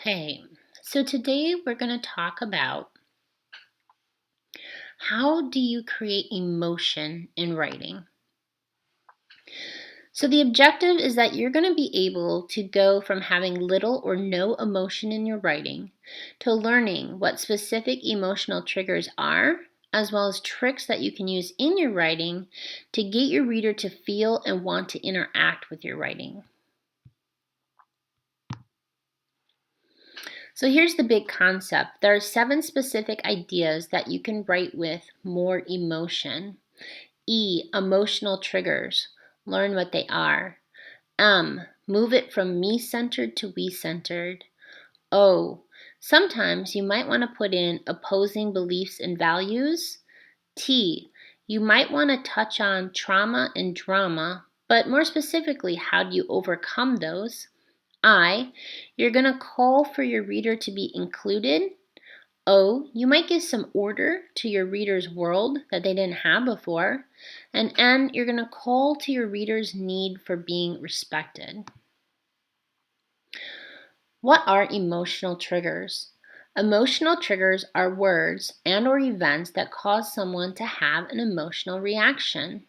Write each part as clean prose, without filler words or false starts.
Okay, so today we're going to talk about how do you create emotion in writing. So the objective is that you're going to be able to go from having little or no emotion in your writing to learning what specific emotional triggers are, as well as tricks that you can use in your writing to get your reader to feel and want to interact with your writing. So here's the big concept. There are 7 specific ideas that you can write with more emotion. E, emotional triggers. Learn what they are. M, move it from me-centered to we-centered. O, sometimes you might want to put in opposing beliefs and values. T, you might want to touch on trauma and drama, but more specifically, how do you overcome those? I, you're going to call for your reader to be included. O, you might give some order to your reader's world that they didn't have before. And N, you're going to call to your reader's need for being respected. What are emotional triggers? Emotional triggers are words and or events that cause someone to have an emotional reaction.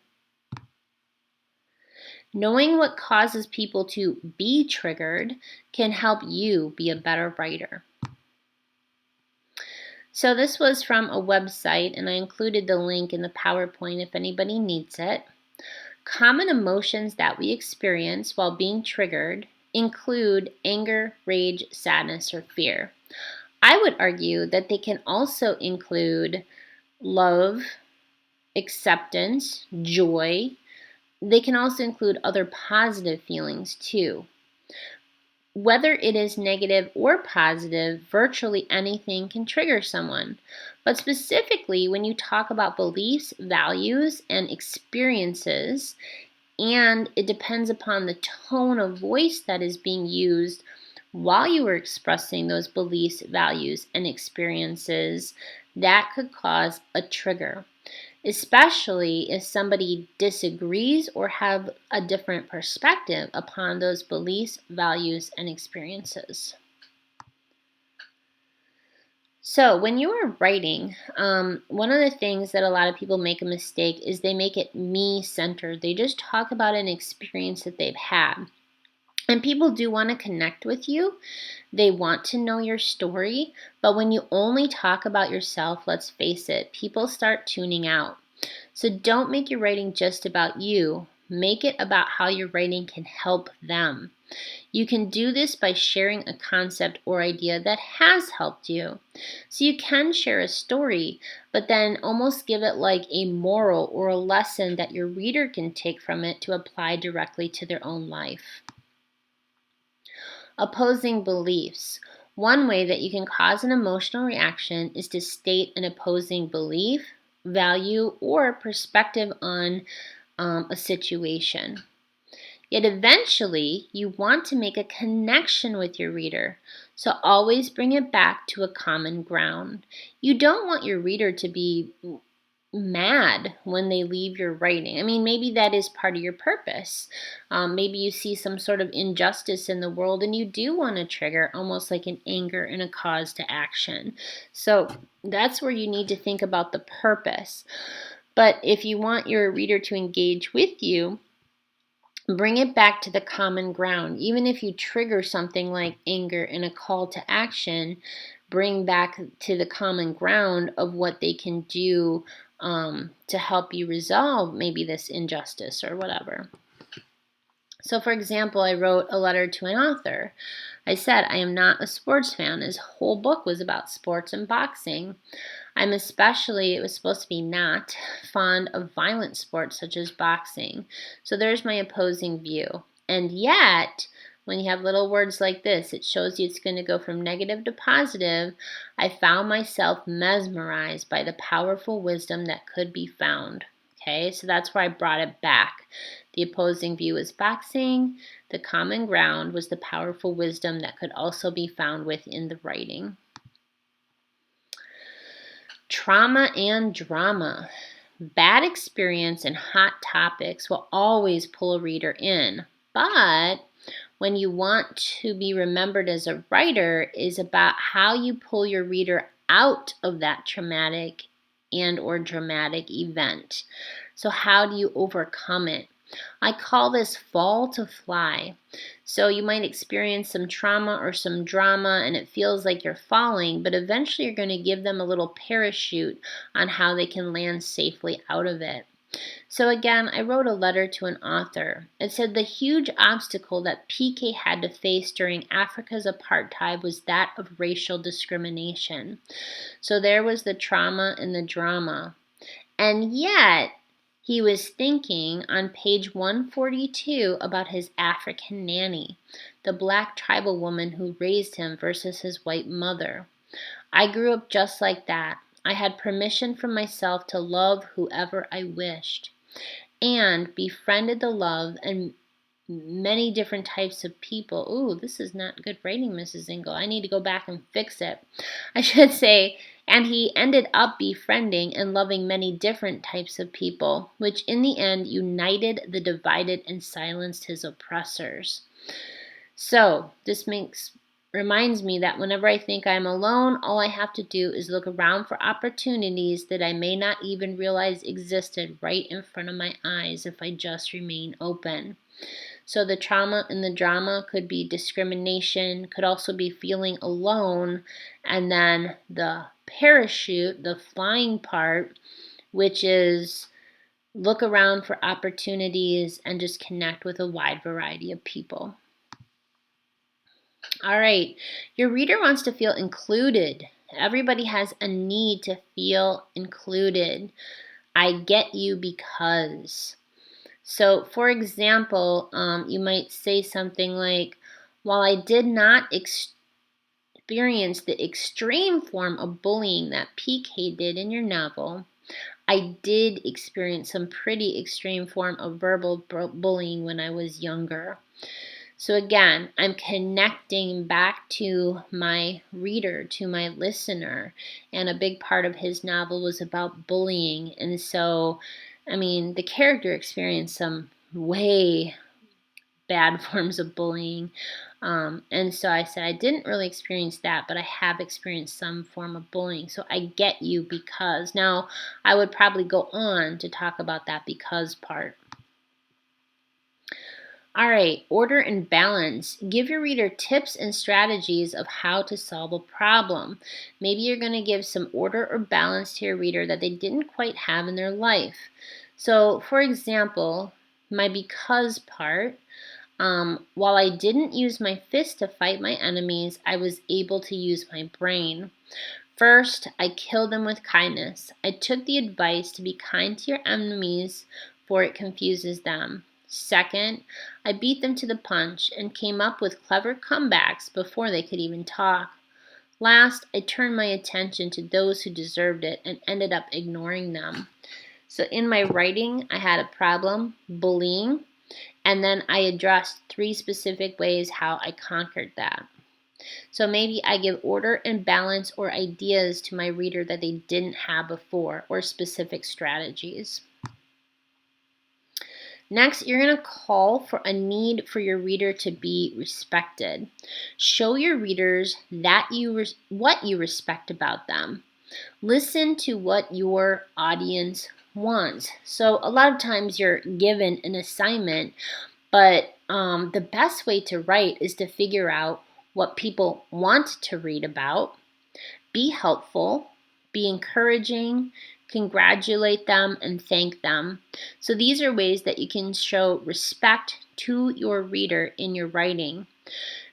Knowing what causes people to be triggered can help you be a better writer. So this was from a website, and I included the link in the PowerPoint if anybody needs it. Common emotions that we experience while being triggered include anger, rage, sadness, or fear. I would argue that they can also include love, acceptance, joy. They can also include other positive feelings too. Whether it is negative or positive, virtually anything can trigger someone. But specifically, when you talk about beliefs, values, and experiences, and it depends upon the tone of voice that is being used while you are expressing those beliefs, values, and experiences, that could cause a trigger, especially if somebody disagrees or have a different perspective upon those beliefs, values, and experiences. So when you are writing, one of the things that a lot of people make a mistake is they make it me-centered. They just talk about an experience that they've had. And people do want to connect with you. They want to know your story. But when you only talk about yourself, let's face it, people start tuning out. So don't make your writing just about you. Make it about how your writing can help them. You can do this by sharing a concept or idea that has helped you. So you can share a story, but then almost give it like a moral or a lesson that your reader can take from it to apply directly to their own life. Opposing beliefs. One way that you can cause an emotional reaction is to state an opposing belief, value, or perspective on a situation. Yet eventually, you want to make a connection with your reader. So always bring it back to a common ground. You don't want your reader to be mad when they leave your writing. I mean, maybe that is part of your purpose. Maybe you see some sort of injustice in the world and you do want to trigger almost like an anger and a cause to action. So that's where you need to think about the purpose. But if you want your reader to engage with you, bring it back to the common ground. Even if you trigger something like anger and a call to action, bring back to the common ground of what they can do to help you resolve maybe this injustice or whatever. So for example, I wrote a letter to an author. I said, I am not a sports fan. His whole book was about sports and boxing. I'm especially, it was supposed to be not, fond of violent sports such as boxing. So there's my opposing view. And yet, when you have little words like this, it shows you it's going to go from negative to positive. I found myself mesmerized by the powerful wisdom that could be found. Okay, so that's where I brought it back. The opposing view is boxing. The common ground was the powerful wisdom that could also be found within the writing. Trauma and drama. Bad experience and hot topics will always pull a reader in. But when you want to be remembered as a writer is about how you pull your reader out of that traumatic and or dramatic event. So how do you overcome it? I call this fall to fly. So you might experience some trauma or some drama and it feels like you're falling, but eventually you're going to give them a little parachute on how they can land safely out of it. So again, I wrote a letter to an author. It said the huge obstacle that PK had to face during Africa's apartheid was that of racial discrimination. So there was the trauma and the drama. And yet, he was thinking on page 142 about his African nanny, the black tribal woman who raised him versus his white mother. I grew up just like that. I had permission from myself to love whoever I wished and befriended the love and many different types of people. Ooh, this is not good writing, Mrs. Engel. I need to go back and fix it. I should say, and he ended up befriending and loving many different types of people, which in the end united the divided and silenced his oppressors. So this reminds me that whenever I think I'm alone, all I have to do is look around for opportunities that I may not even realize existed right in front of my eyes if I just remain open. So the trauma and the drama could be discrimination, could also be feeling alone, and then the parachute, the flying part, which is look around for opportunities and just connect with a wide variety of people. All right, your reader wants to feel included. Everybody has a need to feel included. I get you because. So, for example, you might say something like, while I did not experience the extreme form of bullying that PK did in your novel, I did experience some pretty extreme form of verbal bullying when I was younger. So again, I'm connecting back to my reader, to my listener, and a big part of his novel was about bullying. And so, I mean, the character experienced some way bad forms of bullying. And so I said, I didn't really experience that, but I have experienced some form of bullying. So I get you because. Now, I would probably go on to talk about that because part. All right, order and balance. Give your reader tips and strategies of how to solve a problem. Maybe you're going to give some order or balance to your reader that they didn't quite have in their life. So, for example, my because part, while I didn't use my fist to fight my enemies, I was able to use my brain. First, I killed them with kindness. I took the advice to be kind to your enemies, for it confuses them. Second, I beat them to the punch and came up with clever comebacks before they could even talk. Last, I turned my attention to those who deserved it and ended up ignoring them. So in my writing, I had a problem, bullying, and then I addressed 3 specific ways how I conquered that. So maybe I give order and balance or ideas to my reader that they didn't have before, or specific strategies. Next, you're going to call for a need for your reader to be respected. Show your readers that what you respect about them. Listen to what your audience wants. So a lot of times you're given an assignment, but the best way to write is to figure out what people want to read about, be helpful, be encouraging, congratulate them, and thank them. So these are ways that you can show respect to your reader in your writing.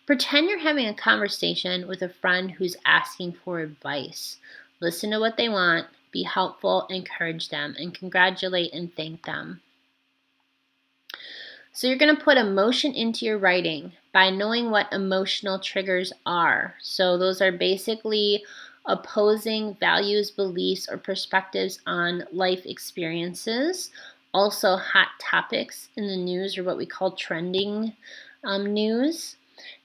Pretend you're having a conversation with a friend who's asking for advice. Listen to what they want, be helpful, encourage them, and congratulate and thank them. So you're going to put emotion into your writing by knowing what emotional triggers are. So those are basically opposing values, beliefs, or perspectives on life experiences. Also hot topics in the news, or what we call trending news.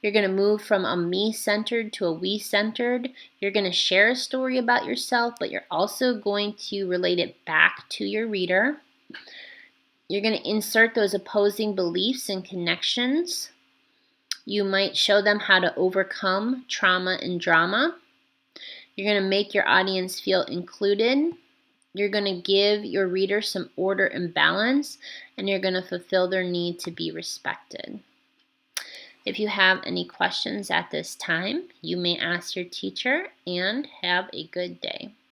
You're going to move from a me-centered to a we-centered. You're going to share a story about yourself, but you're also going to relate it back to your reader. You're going to insert those opposing beliefs and connections. You might show them how to overcome trauma and drama. You're going to make your audience feel included. You're going to give your reader some order and balance, and you're going to fulfill their need to be respected. If you have any questions at this time, you may ask your teacher, and have a good day.